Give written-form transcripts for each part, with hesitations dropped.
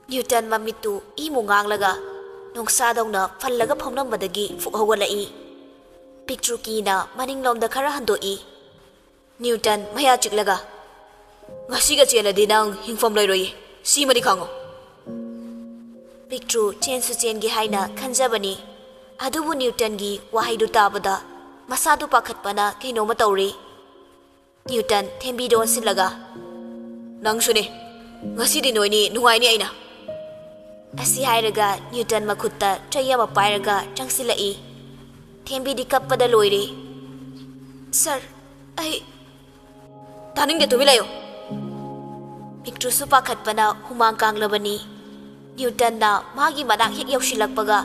Newton ममितु इमु nganglगा नोंसादौना फल्लगा फौनमबदगी फुहौगलाई picture कीना मनिंगलोमदा खरा हंदोई Newton मया चिकलगा ngasiga cheladi nang hingfom loiroi simadi khango picture chain सु चेन गी हाइना खंजबनी अदुबु न्यूटन गी वाहैदु ताबदा मसादु पाखतपना कैनोमा तौरी न्यूटन थेंबीदो सिलगा नंग सुने ngasidi noini nuaini aina asi hairaga Newton मखुत्ता ट्रैया पायरगा चंगसिलाई थेंबीदी कप्पदा लोइरे सर आई तानिंगे तुमिलायो पिक्चर सु पाखतपना हुमांग कांगलबनी न्यूटन ना मागी मनाक हेक यौशिलकपगा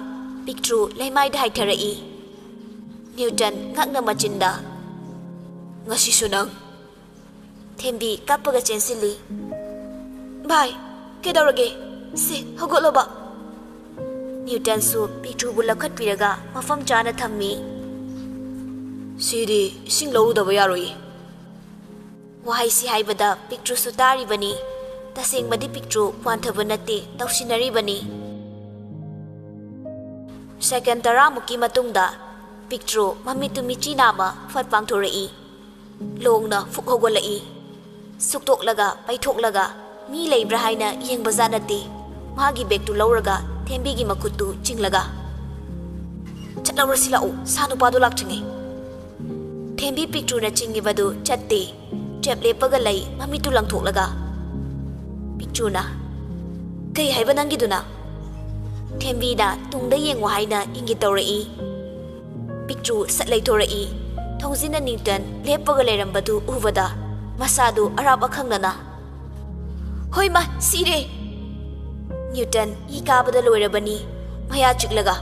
पिक्चर लेमाइदा हाइथरई Newton ngakna machinda ngasi sunang थेंबी कप्पगा चेंसिली भाई केदौरगे से हगोलोबा न्यूटन सु पिक्चर बु लखतपिरगा मफम चाना थम्मी सिदी इसिंग लौरुदबा यारोई वहाई सी हाइबदा पिक्चर सु तारिबनी तसेंगबदी पिक्चर वांथब नते तौसिनरिबनी सेकंड तरा मुकी मतुंगदा पिक्चर ममितु मिची नामा फट पांगथोरई लोंगना फुकहोगलई सुक्तोकलगा पैथोकलगा मी लेब्रा हाइना येंगबजा नते मागी बेगतु लौरगा थेंबीगी मकुतु चिंगलगा चटलौरसिलाओ सानुपादो लाक्थिंगे थेंबी पिक्चर न चिंगिबदु चत्ते ट्रेप लेपगा लई ममितु लंगथोकलगा पिक्चुना कई हाइबा नंगिदुना थेंबीना तुंगदा येंगो हाइना इंगी तौरई पिक्चर सटलै थोरई थोंजिना न्यूटन लेपगा लेरंबदु उबदा मसादु अराब अखंगना होइमा सिरे न्यूटन ई काबदा लोइरबनी मया चिकलगा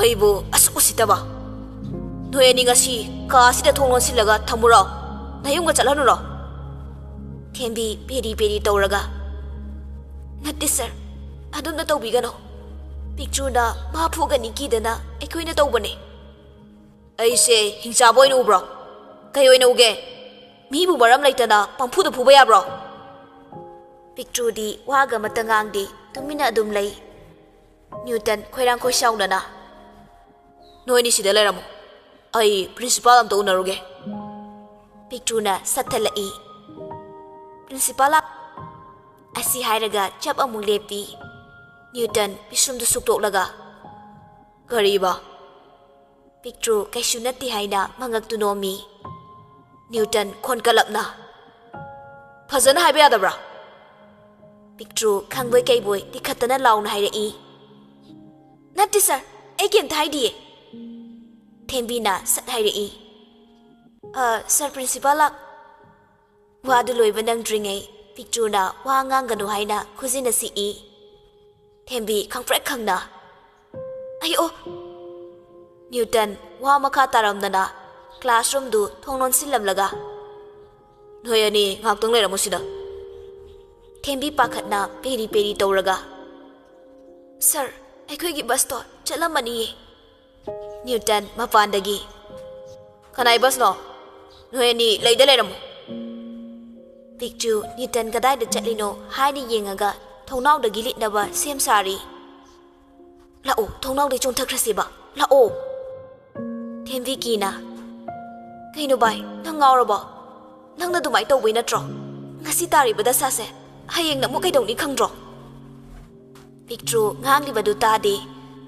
अइबो असुसितबा नोयनि ngasi कासिदा थोंगसिलगा थमुरा नयुंगा चलनुरो थेंबी पेरी पेरी तौरगा नत्ते सर अदुम न तौबिगनो पिक्चर ना माफुगनी कीदना एकोइना तौबने ऐसे हिंसाबोइन उब्रो कयोइना उगे मीबु मरम लैतना पंफुदु फुबा याब्रो पिक्चर दी वागा मतंगांगदी तुमिना अदुम लई न्यूटन खोइरांग खोइसाउनना नोइनि सिदा लेरमु आई प्रिंसिपल अम तौनरुगे पिक्चर ना सथलई प्रिंसिपल असी हाइरगा चप अमु लेपी न्यूटन पिसुमदु सुक्तोकलगा करीबा पिक्चर कैसु नत्ति हाइना मंगक्तु नोमी न्यूटन खोनकलपना फजन हाइबा यादब्रा पिक्चर खंगबोय कैबोय तिखतना लाउना हाइरई नत्ति सर ए केम थाइदिए थेंबीना सत हाइरई सर प्रिंसिपल वादु लोइबा नंगद्रिङै पिक्चर ना वा ngangganu हाइना खुजिना सिई थेंबी खंफ्रेक खंगना अयो न्यूटन वा मखा तारमदना क्लासरूम दु थोंगनोन सिलमलगा नोयनी ngaktung लेरमुसिदा थेंबी पाखतना पेरी पेरी तौरगा सर अखोइगी बस तो चलमनी न्यूटन मपानदगी कनाई बस नो नोयनी लैदा लेरमु पिक्चर न्यूटन कदाइदा चलिनो हाइनि येंगागा थौनावदगी लिटनबा सेम सारी लाओ थौनावदे चोंथख्रसिबा लाओ थेंबी कीना कइनो बाय नंग ngawrabo नंगना दुमाय तौबै नत्रो ngasi taribada sase hayeng na mo kaidongni khangdro picture nganglibadu tade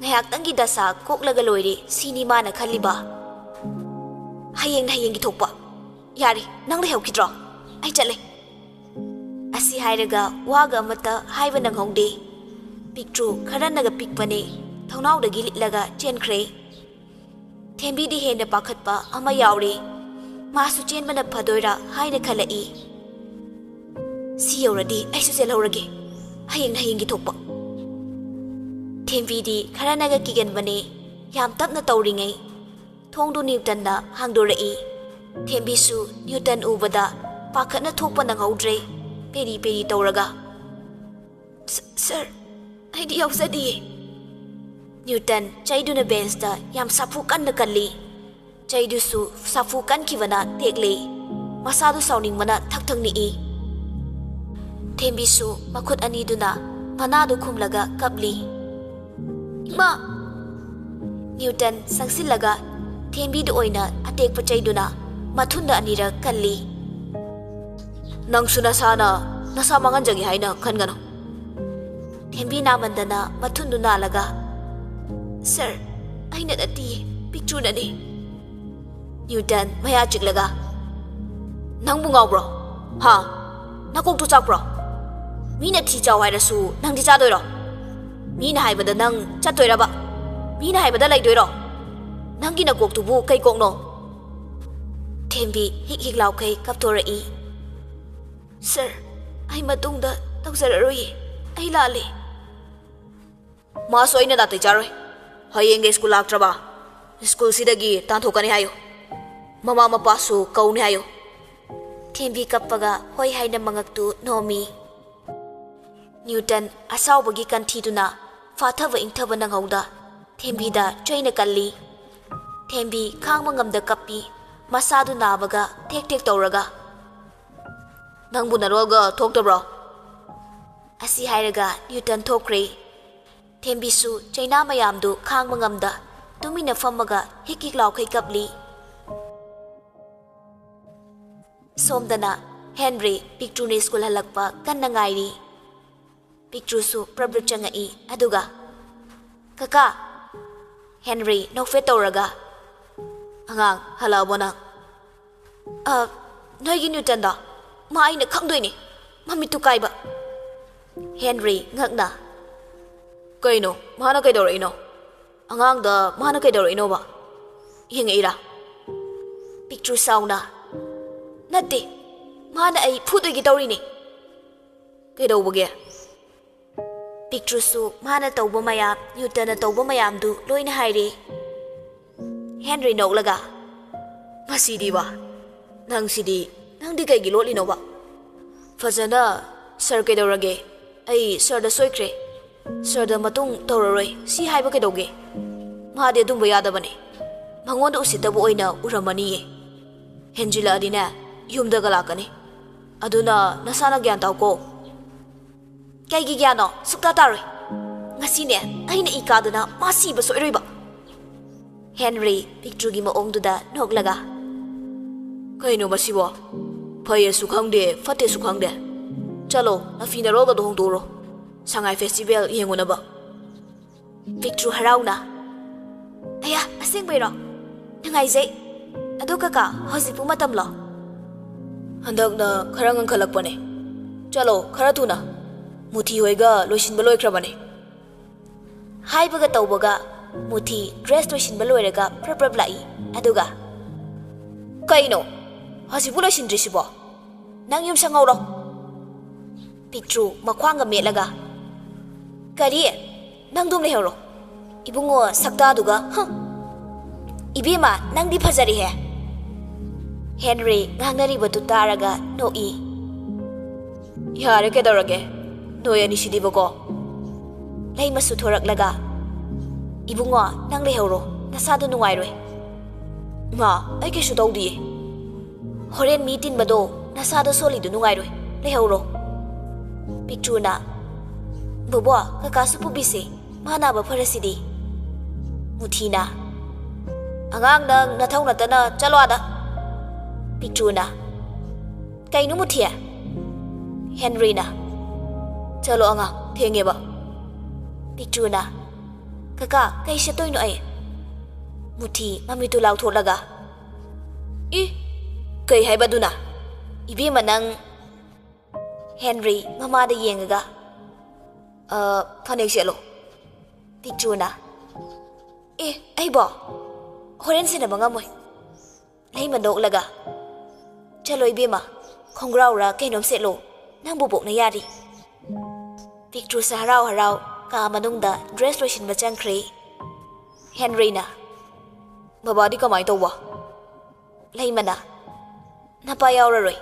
ngayak tangi dasa koklaga loire sinima na khaliba hayeng gi thokpa yari nang le hewkidro ai chale asi hairaga waga mata haiba nang hongde picture खरा नगा पिकपने थौनावदगी लिटलगा चेनख्रे थेंबी दी हेन पाखतपा अमा यावरे मासु चेनबना फदोइरा हाइना खलई सी यौरदी आइसु चेलहौरगे hayeng gi thokpa थेंबी दी खरा नगा किगनबने याम तपना तौरिङै थोंदु Newton ना हांगदोरई थेंबी सु Newton उबदा पाखतना थोकपा नंगौद्रे पेरी पेरी तौरगा सर आइदी यावजदिए न्यूटन चाइदुना बेंचता याम साफु कन्न कल्ली चाइदुसु साफु कनखिबना तेकले मसादु साउनिंगमना थकथंगनी थेंबीसु मखुत अनीदुना ꯃꯅꯥꯗꯨ ꯈꯨꯝꯂꯒ ꯀꯞꯂꯤ꯫ ꯏꯃꯥ! ꯅ꯭ꯌꯨꯇꯟ ꯁꯪꯁꯤꯜꯂꯒ ꯊꯦꯝꯕꯤꯗ ꯑꯣꯏꯅ ꯑꯇꯦꯛꯄ ꯆꯩꯗꯨꯅ ꯃꯊꯨꯟꯗ ꯑꯅꯤꯔꯛ ꯀꯜꯂꯤ꯫ ꯅꯪꯁꯨ ꯅꯁꯥ ꯃꯥꯡꯍꯟꯖꯒꯦ ꯍꯥꯏꯅ ꯈꯟꯒꯅꯨ꯫ ꯊꯦꯝꯕꯤ ꯅꯥꯃꯟꯗꯅ ꯃꯊꯨꯟꯗꯨ ꯅꯥꯜꯂꯒ, ꯁꯔ, ꯑꯩꯅ ꯅꯠꯇꯤꯌꯦ, ꯄꯤꯛꯇ꯭ꯔꯨꯅꯅꯤ꯫ ꯅ꯭ꯌꯨꯇꯟ ꯃꯌꯥ ꯆꯤꯛꯂꯒ, ꯅꯪꯕꯨ ꯉꯥꯎꯕ꯭ꯔꯣ? ꯍꯥ? ꯅꯀꯣꯛꯇꯨ ꯆꯥꯛꯄ꯭ꯔꯣ? ꯃꯤꯅ ꯊꯤ ꯆꯥꯎ ꯍꯥꯏꯔꯁꯨ ꯅꯪꯗꯤ ꯆꯥꯗꯣꯏꯔꯣ? ꯃꯤꯅ ꯍꯥꯏꯕꯗ ꯅꯪ ꯆꯠꯇꯣꯏꯔꯕ? ꯃꯤꯅ ꯍꯥꯏꯕꯗ ꯂꯩꯗꯣꯏꯔꯣ? ꯅꯪꯒꯤ ꯅꯀꯣꯛꯇꯨꯕꯨ ꯀꯩ ꯀꯣꯛꯅꯣ? ꯊꯦꯝꯕꯤ ꯍꯤꯛ ꯍꯤꯛ ꯂꯥꯎꯈꯩ ꯀꯞꯊꯣꯔꯛꯏ꯫ ꯁꯔ, ꯑꯩ ꯃꯇꯨꯡꯗ ꯇꯧꯖꯔꯔꯣꯏꯌꯦ, ꯑꯩ ꯂꯥꯜꯂꯦ꯫ ꯃꯥꯁꯨ ꯑꯩꯅ ꯅꯥꯇꯩ ꯆꯥꯔꯣꯏ꯫ ꯍꯌꯦꯡꯒ ꯁ꯭ꯀꯨꯜ ꯂꯥꯛꯇ꯭ꯔꯕ ꯁ꯭ꯀꯨꯜꯁꯤꯗꯒꯤ ꯇꯥꯟꯊꯣꯛꯀꯅꯤ ꯍꯥꯏꯌꯨ꯫ ꯃꯃꯥ ꯃꯄꯥꯁꯨ ꯀꯧꯅꯤ ꯍꯥꯏꯌꯨ꯫ ꯊꯦꯝꯕꯤ ꯀꯞꯄꯒ ꯍꯣꯏ ꯍꯥꯏꯅ ꯃꯉꯛꯇꯨ ꯅꯣꯝꯃꯤ꯫ ꯅ꯭ꯌꯨꯇꯟ ꯑꯁꯥꯎꯕꯒꯤ ꯀꯟꯊꯤꯗꯨꯅ ꯐꯥꯊꯕ ꯏꯪꯊꯕ ꯅꯪꯍꯧꯗ ꯊꯦꯝꯕꯤꯗ ꯆꯩꯅ ꯀꯜꯂꯤ꯫ ꯊꯦꯝꯕꯤ ꯈꯥꯡꯕ ꯉꯝꯗ ꯀꯞꯄꯤ, ꯃꯁꯥꯗꯨ ꯅꯥꯕꯒ ꯊꯦꯛ ꯊꯦꯛ ꯇꯧꯔꯒ꯫ ꯅꯪꯕꯨ ꯅꯔꯣꯜꯒ ꯊꯣꯛꯇꯕ꯭ꯔꯣ? ꯑꯁꯤ ꯍꯥꯏꯔꯒ ꯅ꯭ꯌꯨꯇꯟ ꯊꯣꯛꯈ꯭ꯔꯦ꯫ ꯊꯦꯝꯕꯤꯁꯨ ꯆꯩꯅꯥ ꯃꯌꯥꯝꯗꯨ ꯈꯥꯡꯕ ꯉꯝꯗ ꯇꯨꯃꯤꯟꯅ ꯐꯝꯃꯒ ꯍꯤꯛ ꯍꯤꯛ ꯂꯥꯎꯈꯩ ꯀꯞꯂꯤ꯫ ꯁꯣꯝꯗꯅ ꯍꯦꯟꯔꯤ ꯄꯤꯛꯇ꯭ꯔꯨꯅ ꯁ꯭ꯀꯨꯜ ꯍꯜꯂꯛꯄ ꯀꯟꯅ ꯉꯥꯏꯔꯤ꯫ ꯄꯤꯛꯇ꯭ꯔꯨꯁꯨ ꯄ꯭ꯔꯞ ꯆꯪꯉꯛꯏ, ꯑꯗꯨꯒ ꯀꯀꯥ! ꯍꯦꯟꯔꯤ ꯅꯣꯛꯐꯦꯠ ꯇꯧꯔꯒ, ꯑꯉꯥꯡ ꯍꯜꯂꯛꯑꯕꯣ ꯅꯪ? ꯅꯣꯏꯒꯤ ꯅ꯭ꯌꯨꯇꯟꯗꯣ, ꯃꯥ ꯑꯩꯅ ꯈꯪꯗꯣꯏꯅꯤ, ꯃꯃꯤꯠꯇꯨ ꯀꯥꯏꯕ꯫ ꯍꯦꯟꯔꯤ ꯉꯛꯅ, ꯀꯩꯅꯣ ꯃꯥꯅ ꯀꯩꯗꯧꯔꯛꯏꯅꯣ? ꯑꯉꯥꯡꯗ ꯃꯥꯅ ꯀꯩꯗꯧꯔꯛꯏꯅꯣꯕ? ꯌꯦꯡꯉꯛꯏꯔꯥ? ꯄꯤꯛꯇ꯭ꯔꯨ ꯁꯥꯎꯅ, ꯅꯠꯇꯦ, ꯃꯥꯅ ꯑꯩ ꯐꯨꯗꯣꯏꯒꯦ ꯇꯧꯔꯤꯅꯤ꯫ ꯀꯩꯗꯧꯕꯒꯦ? ꯄꯤꯛꯇ꯭ꯔꯨꯁꯨ ꯃꯥꯅ ꯇꯧꯕ ꯃꯌꯥꯝ, ꯅ꯭ꯌꯨꯇꯟꯅ ꯇꯧꯕ ꯃꯌꯥꯝꯗꯨ ꯂꯣꯏꯅ ꯍꯥꯏꯔꯦ꯫ ꯍꯦꯟꯔꯤ ꯅꯣꯛꯂꯒ, ꯃꯁꯤꯗꯤꯕ, ꯅꯪꯗꯤ ꯀꯩꯒꯤ ꯂꯣꯠꯂꯤꯅꯣꯕ? ꯐꯖꯅ, ꯁꯔ ꯀꯩꯗꯧꯔꯒꯦ? ꯑꯩ ꯁꯔꯗ ꯁꯣꯏꯈ꯭ꯔꯦ, ꯁꯔꯗ ꯃꯇꯨꯡ ꯇꯧꯔꯔꯣꯏ ꯁꯤ ꯍꯥꯏꯕ ꯀꯩꯗꯧꯒꯦ? ꯃꯥꯗꯤ ꯑꯗꯨꯝꯕ ꯌꯥꯗꯕꯅꯦ, ꯃꯉꯣꯟꯗ ꯎꯁꯤꯠꯇꯕ ꯑꯣꯏꯅ ꯎꯔꯝꯃꯅꯤꯌꯦ꯫ ꯍꯦꯟꯖꯤꯜꯂꯛꯑꯗꯤꯅꯦ ꯌꯨꯝꯗꯒ ꯂꯥꯛꯀꯅꯤ, ꯑꯗꯨꯅ ꯅꯁꯥꯅ ꯒ꯭ꯌꯥꯟ ꯇꯥꯎꯀꯣ꯫ ꯀꯩꯒꯤ ꯒ꯭ꯌꯥꯟꯅꯣ? ꯁꯨꯛꯇꯥ ꯇꯥꯔꯣꯏ꯫ ꯉꯁꯤꯅꯦ ꯑꯩꯅ ꯏ ꯀꯥꯗꯅ ꯃꯥ ꯁꯤꯕ ꯁꯣꯏꯔꯣꯏꯕ꯫ ꯍꯦꯟꯔꯤ ꯄꯤꯛꯇ꯭ꯔꯨꯒꯤ ꯃꯑꯣꯡꯗꯨꯗ ꯅꯣꯛꯂꯒ, ꯀꯩꯅꯣ ꯃꯁꯤꯕꯣ? ꯐꯩꯌꯦꯁꯨ ꯈꯪꯗꯦ, ꯐꯠꯇꯦꯁꯨ ꯈꯪꯗꯦ꯫ ꯆꯠꯂꯣ, ꯅꯐꯤ ꯅꯔꯣꯜꯒꯗꯣ ꯍꯣꯡꯗꯣꯛꯎꯔꯣ, ꯁꯉꯥꯏ ꯐꯦꯁꯇꯤꯚꯦꯜ ꯌꯦꯡꯉꯨꯅꯕ꯫ ꯄꯤꯛꯇ꯭ꯔꯨ ꯍꯔꯥꯎꯅ, ꯑꯌꯥ, ꯑꯁꯦꯡꯕꯩꯔꯣ? ꯅꯨꯡꯉꯥꯏꯖꯩ꯫ ꯑꯗꯣ ꯀꯀꯥ, ꯍꯧꯖꯤꯛꯄꯨ ꯃꯇꯝꯂꯣ? ꯍꯟꯗꯛꯅ ꯈꯔ ꯉꯟꯈꯠꯂꯛꯄꯅꯦ꯫ ꯆꯠꯂꯣ, ꯈꯔ ꯊꯨꯅ, ꯃꯨꯊꯤ ꯍꯣꯏꯒ ꯂꯣꯏꯁꯤꯟꯕ ꯂꯣꯏꯈ꯭ꯔꯕꯅꯦ꯫ ꯍꯥꯏꯕꯒ ꯇꯧꯕꯒ ꯃꯨꯊꯤ ꯗ꯭ꯔꯦꯁ ꯂꯣꯏꯁꯤꯟꯕ ꯂꯣꯏꯔꯒ ꯄ꯭ꯔꯞ ꯄ꯭ꯔꯞ ꯂꯥꯛꯏ, ꯑꯗꯨꯒ ꯀꯩꯅꯣ ꯍꯧꯖꯤꯛꯄꯨ ꯂꯣꯏꯁꯤꯟꯗ꯭ꯔꯤꯁꯤꯕꯣ? ꯅꯪ ꯌꯨꯝ ꯁꯪꯍꯧꯔꯣ꯫ ꯄꯤꯛꯇ꯭ꯔꯨ ꯃꯈ꯭ꯋꯥꯡꯒ ꯃꯦꯠꯂꯒ, ꯀꯔꯤ? ꯅꯪ ꯗꯨꯝ ꯂꯩꯍꯧꯔꯣ, ꯏꯕꯨꯡꯉꯣ ꯁꯛꯇꯥꯗꯨꯒ, ꯏꯕꯦꯝꯃ ꯅꯪꯗꯤ ꯐꯖꯔꯦꯍꯦ꯫ ꯍꯦꯟꯔꯤ ꯉꯥꯡꯅꯔꯤꯕꯗꯨ ꯇꯥꯔꯒ ꯅꯣꯛꯏ꯫ ꯌꯥꯔꯦ ꯀꯩꯗꯧꯔꯒꯦ, ꯅꯣꯏ ꯑꯅꯤꯁꯤꯗꯤꯕꯀꯣ꯫ ꯂꯩꯃꯁꯨ ꯊꯣꯔꯛꯂꯒ, ꯏꯕꯨꯡꯉꯣ ꯅꯪ ꯂꯩꯍꯧꯔꯣ, ꯅꯁꯥꯗꯣ ꯅꯨꯡꯉꯥꯏꯔꯣꯏ꯫ ꯏꯃꯥ, ꯑꯩ ꯀꯩꯁꯨ ꯇꯧꯗꯤꯌꯦ꯫ ꯍꯣꯔꯦꯟ ꯃꯤ ꯇꯤꯟꯕꯗꯣ ꯅꯁꯥꯗꯣ ꯁꯣꯜꯂꯤꯗꯨ ꯅꯨꯡꯉꯥꯏꯔꯣꯏ, ꯂꯩꯍꯧꯔꯣ꯫ ꯄꯤꯛꯇ꯭ꯔꯨꯅ, ꯕꯣꯕꯣ ꯀꯀꯥꯁꯨ ꯄꯨꯕꯤꯁꯦ, ꯃꯥ ꯅꯥꯕ ꯐꯔꯁꯤꯗꯤ꯫ ꯃꯨꯊꯤꯅ, ꯑꯉꯥꯡ ꯅꯪ ꯅꯊꯧ ꯅꯠꯇꯅ ꯆꯠꯂꯣ ꯑꯥꯗ꯫ ꯄꯤꯛꯇ꯭ꯔꯨꯅ, ꯀꯩꯅꯣ ꯃꯨꯊꯤ? ꯍꯦꯟꯔꯤꯅ, ꯆꯠꯂꯣ ꯑꯉꯥꯡ, ꯊꯦꯡꯉꯦꯕ꯫ ꯄꯤꯛꯇ꯭ꯔꯨꯅ, ꯀꯀꯥ ꯀꯩ ꯁꯦꯠꯇꯣꯏꯅꯣ ꯑꯩ? ꯃꯨꯊꯤ ꯃꯃꯤꯠꯇꯨ ꯂꯥꯎꯊꯣꯛꯂꯒ, ꯀꯩ ꯍꯥꯏꯕꯗꯨꯅ? ꯏꯕꯦꯝꯃ ꯅꯪ꯫ ꯍꯦꯟꯔꯤ ꯃꯃꯥꯗ ꯌꯦꯡꯉꯒ, ꯐꯅꯦꯛ ꯁꯦꯠꯂꯣ꯫ ꯄꯤꯛꯇ꯭ꯔꯨꯅ, ꯑꯩꯕꯣ? ꯍꯣꯔꯦꯟ ꯁꯦꯟꯅꯕ ꯉꯝꯃꯣꯏ꯫ ꯂꯩꯃ ꯅꯣꯛꯂꯒ, ꯆꯠꯂꯣ ꯏꯕꯦꯝꯃ, ꯈꯣꯡꯒ꯭ꯔꯥꯎꯔ ꯀꯩꯅꯣꯝ ꯁꯦꯠꯂꯣ, ꯅꯪ ꯕꯣꯕꯣꯛꯅ ꯌꯥꯔꯤ꯫ ꯄꯤꯛꯇ꯭ꯔꯨꯁꯨ ꯍꯔꯥꯎ ꯍꯔꯥꯎ ꯀꯥ ꯃꯅꯨꯡꯗ ꯗ꯭ꯔꯦꯁ ꯂꯣꯏꯁꯤꯟꯕ ꯆꯪꯈ꯭ꯔꯦ꯫ ꯍꯦꯟꯔꯤꯅ, ꯕꯕꯥꯗꯤ ꯀꯃꯥꯏ ꯇꯧꯕ? ꯂꯩꯃꯅ, ꯅꯄꯥ ꯌꯥꯎꯔꯔꯣꯏ,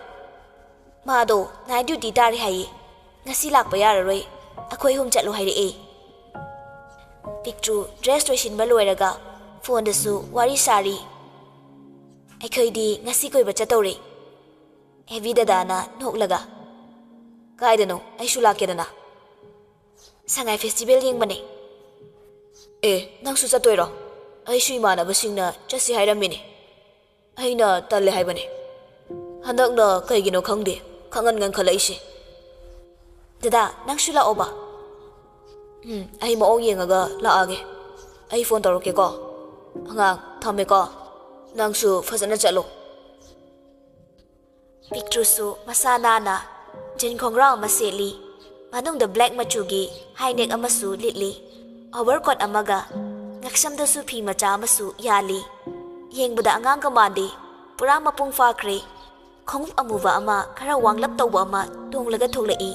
ꯃꯥꯗꯣ ꯅꯥꯏꯠ ꯗ꯭ꯌꯨꯇꯤ ꯇꯥꯔꯦ ꯍꯥꯏꯌꯦ, ꯉꯁꯤ ꯂꯥꯛꯄ ꯌꯥꯔꯔꯣꯏ, ꯑꯩꯈꯣꯏ ꯑꯍꯨꯝ ꯆꯠꯂꯨ ꯍꯥꯏꯔꯛꯑꯦ꯫ ꯄꯤꯛꯇ꯭ꯔꯨ ꯗ꯭ꯔꯦꯁ ꯂꯣꯏꯁꯤꯟꯕ ꯂꯣꯏꯔꯒ ꯐꯣꯟꯗꯁꯨ ꯋꯥꯔꯤ ꯁꯥꯔꯤ꯫ ꯑꯩꯈꯣꯏꯗꯤ ꯉꯁꯤ ꯀꯣꯏꯕ ꯆꯠꯇꯧꯔꯦ꯫ ꯍꯦꯕꯤ ꯗꯗꯥꯅ ꯅꯣꯛꯂꯒ, ꯀꯥꯏꯗꯅꯣ? ꯑꯩꯁꯨ ꯂꯥꯛꯀꯦꯗꯅ꯫ Sangai festival yengmane. Nangsu chatoiro. Aishu imanabasingna chasi hairamini. Aina talle haibane. Handakna kaigino khangde. Khangan ngan khalaisi. Dada, nangsu la'oba. Ai maong yengaga la'age. Ai phone toroke ko. Angang thame ko. Nangsu fazana chalo. Picture su masana na jin khongrang maseli. Manung the black machugi high neck amasu litli. Overcoat amaga ngaksam da su phi macha amasu yali. Yengbada angang kamandi pura mapung fakre. Khongup amuba ama khara wanglap tawba ama tonglaga tholai.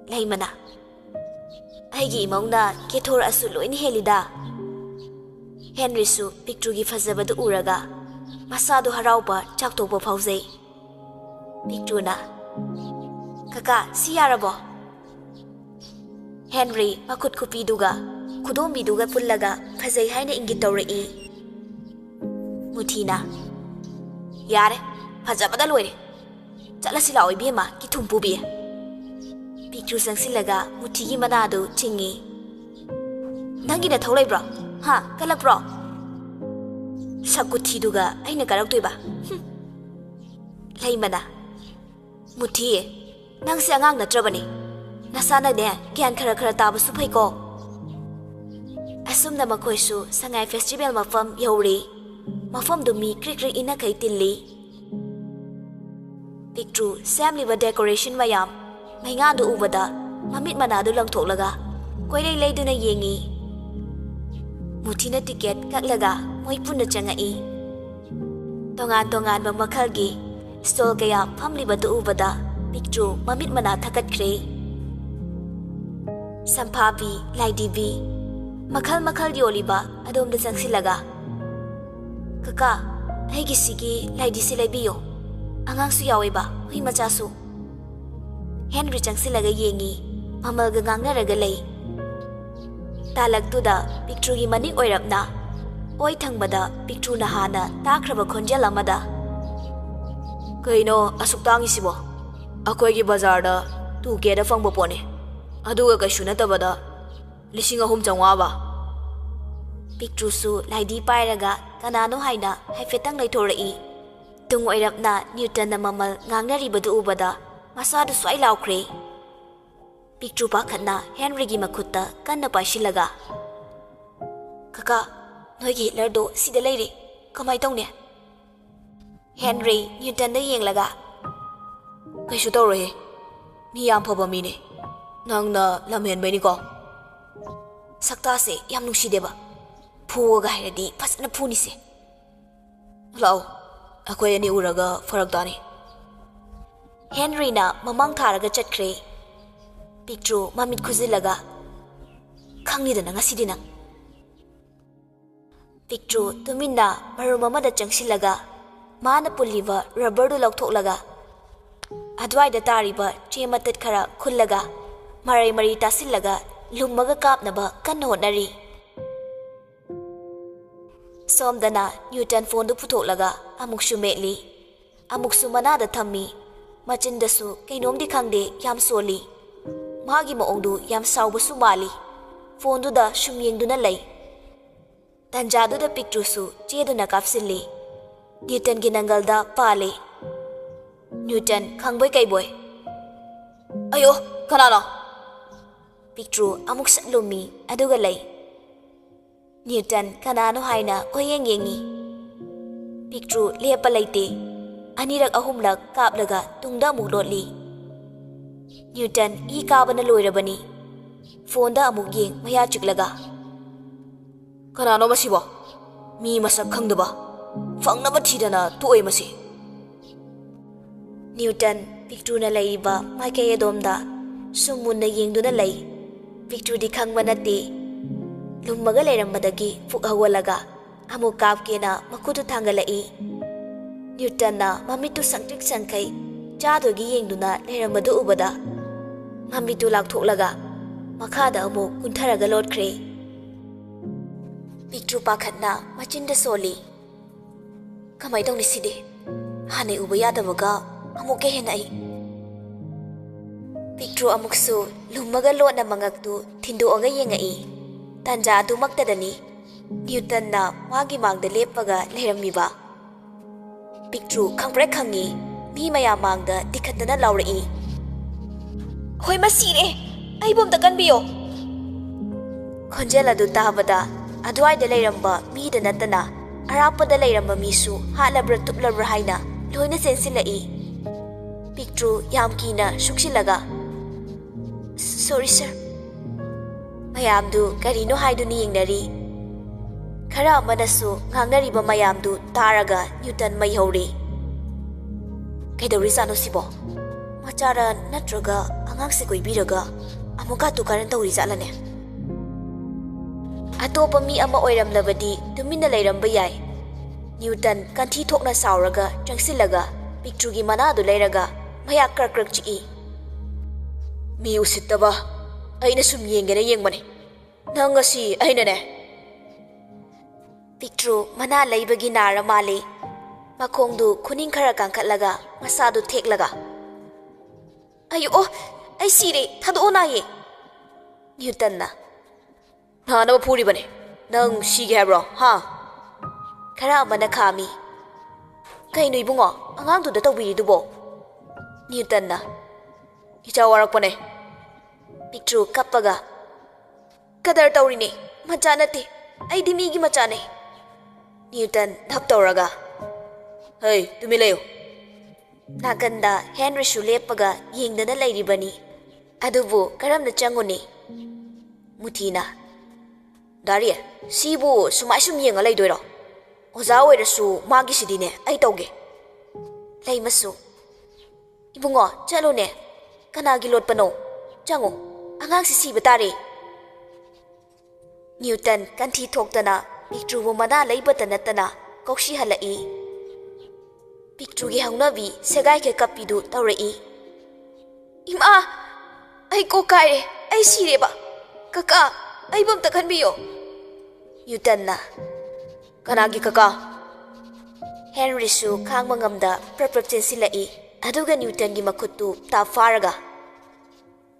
Laimana. Aigi imongna kethor asu loini helida. Henry su picture gi fazabadu uraga. Masado harauba chaktoba fauzai. Picture na. Kaka siyarabo. Henry makut kupiduga kudombiduga pullaga fazai haina ingit tawrai. Mutina. Yare fazabada loire. Chalasi laoi bema ki thumpu bi. Picture sangsilaga mutigi manado chingi. Nangi na tholai bro. Ha kalak bro. Sakuthi duga aina karak toiba. Laimana. Muthi nang si angang na trabani. Nasana ne gyan khara khara taba su phai ko. Asum na makoi su sangai festival mafam yauri. Mafam du mi krik krik ina kai tilli. Picture Sam liba decoration mayam. Mainga du ubada mamit manado lang thoklaga. Koirei leiduna yengi. Mutina ticket kaklaga moi punna changai. Tongan mamakhalgi stall kaya famliba du ubada picture mamit mana thakat kre. Sampabi laidibi makhal yoliba adom da changsilaga. Kaka aigi sigi laidi silaibiyo. Angang su yaweba hui macha su. Henry changsilaga yengi mamalga ngangnaraga lei. Talaktuda picture gi maning oirapna oi thangbada picture na hana takraba khonjal amada. Kaino asuktangi sibo. Akoi gi bazar da tu ke da fangbo pone. Aduga ka shuna tabada lising ahum changwa ba. Picture su laidi pairaga kanano haina haifetang laithorai. Tung oirapna Newton na mamal ngangnari badu ubada masadu swai laukre. Picture pa khanna Henry gi makutta kanna paishilaga. Kaka noi gi Hitler do sida leire kamai tongne. Henry Newton da yenglaga. Kaisu tawre mi yam phaba mi ne. Nangna lamhen bai ni ko. Sakta se yam nungsideba. Phuga hairadi fasana phuni se. Lao akoi ani uraga farak tani. Henry na mamang tharaga chatkre. Picture mamit khuzilaga. Khangni da ngasidi nang. Picture tuminna marum amada changsilaga. Mana pulliba rubber du lauktholaga. Adwaida tariba chematat khara khullaga. Marai mari tasilaga lummaga kapnaba kanna honari. Somdana Newton phone du putholaga amuksu metli. Amuksu manada thammi. Machindasu kainomdi khangde yam soli. Magi maongdu yam saubasu mali. Phone du da shumyengduna lay. Tanjadu da picture su cheduna kapsilli. Newton gi nangal da pale. Newton khangboy kai boy. Ayo kanana. Picture amuk satlumi aduga lay. Newton kanano haina koyeng yengi. Picture lepa laite. Anirak ahumlak kaplaga tungda amuk lotli. Newton I kabana loirabani. Phone da amuk yeng maya chiklaga. Kanano masibo. Mi masak khangdaba. Fangnaba thidana tuoi masi. Newton picture na laiba maikay adomda sumunna yengduna lay. Picture di khangba nati. Lummaga layrammadagi fukhawalaga amuk kapkena makutu thangalai. Newton na mamitu sangtrik sangkai chadogi yengduna layrammadu ubada mamitu lakthoklaga makhada amuk kuntharaga lotkre. Picture pakhatna machinda soli. Kamai dong niside. Hane uba yadabaga amuke henai. Pictru amuksu lumaga lona mangaktu thindoaga yengai. Tanja adumaktadani Newton na magi mangda leppaga lerammiba. Pictru khangpre khangi mi maya mangda dikhatna laurai. Hoi masire ai bomda kanbiyo. Khonjel adu tabada adwai da leiramba mi da natana arapada leiramba misu halabra tuplabra haina loina sensilai. Pictru yam kina shuksilaga. Sorry sir. Mayamdu karino haiduni yengnari. Khara amanasu ngangnariba mayamdu taraga Newton mayhori. Kaidori sano sibo. Machara natraga angangse koibiraga amuka tukaran tawri zalane. Atopa mi ama oiramlabadi tumina leiramba yai. Newton kanthi thokna sauraga changsilaga Pictru gi manadu leiraga maya krak chi. Mi usittaba aina sum yengena yengmani. Nang asi aina ne. Pictru mana leibagi nara mali. Makongdu kuning khara kangkhatlaga masadu theklaga. Ayo ai sire thado na ye. Newton na. Na na phuri bane. Nang sige habro ha. Khara mana khami. Kaino ibungo angangdu da tawbiri dubo. Newton na. Icha warakpane. Pictru kappaga. Kadar tawrine macha nate ai dimi gi macha ne. Newton thap tawraga. Hey tumi leyo. Nakanda Henry shu leppaga yengdana leiribani. Adubu karamna changuni. Mutina. Daria sibu sumai sum yenga leidoiro. Oza oirasu magi sidine ai tawge. Leimasu. Ibungo chalo ne. Kanagi lot pano. Chango. Angang si batari. Newton kanthi thoktana Pictru bu mana leibata natana kokshi halai. Pictru gi hangnabi segai ke kapidu tawrai. Ima ai ko kaire ai sireba. Kaka ai bam takhanbiyo. Newton na. Kanagi kaka. Henry su khang mangamda prap chensilai. Aduga Newton gi makhutu ta faraga.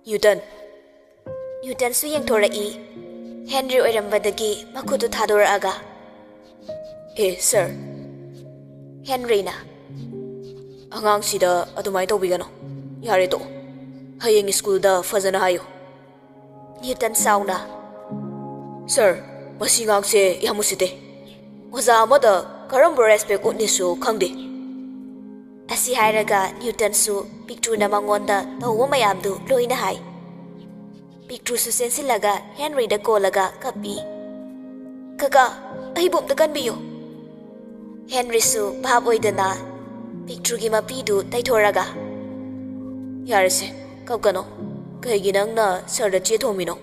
Newton su yengthorai. Henry oirambadagi makhutu thadoraaga. Sir. Henry na. Angang sida adumai tawbigano. Yare to. Hayeng school da fazana hayo. Newton sauna. Sir, masi ngangse yamusite. Oza amada karamba respect utnisu khangde. Asi hairaga Newton su Pictru na mangonda tawwa mayamdu loina hai. Pictru su sensilaga Henry da kolaga kapi. Kaka, ai bom da kanbiyo. Henry su bhab oidana Pictru gi mapidu taithoraga. Yarese, kapkano. Kaigi nangna sir da che thomino.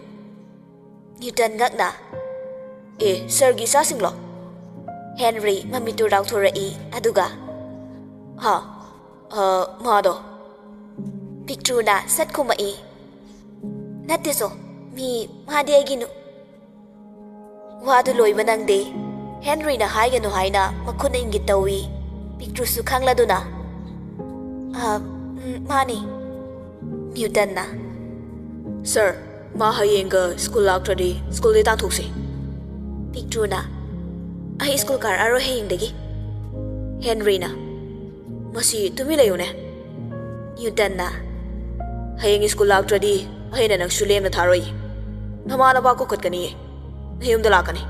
Newton gakna. Sir gi sasinglo. Henry mamitu rauthorai aduga. Ha, mado. Pictru na sat kumai. Nateso, mi madi aginu. Wadu loiba nangde. Henry na haiganu haina makhuna ingit tawi. Pictru su khangladuna. Mani. Newton na. Sir, ma hayenga school laktradi school de tangthokse. Pictru na. Ai school kar aro hayengdagi. Henry na. Masi tumi layo ne. Newton na. Hayeng school laktradi ayna nang sulem na tharoi. Namana ba ko khatkani. Nayum dalakani.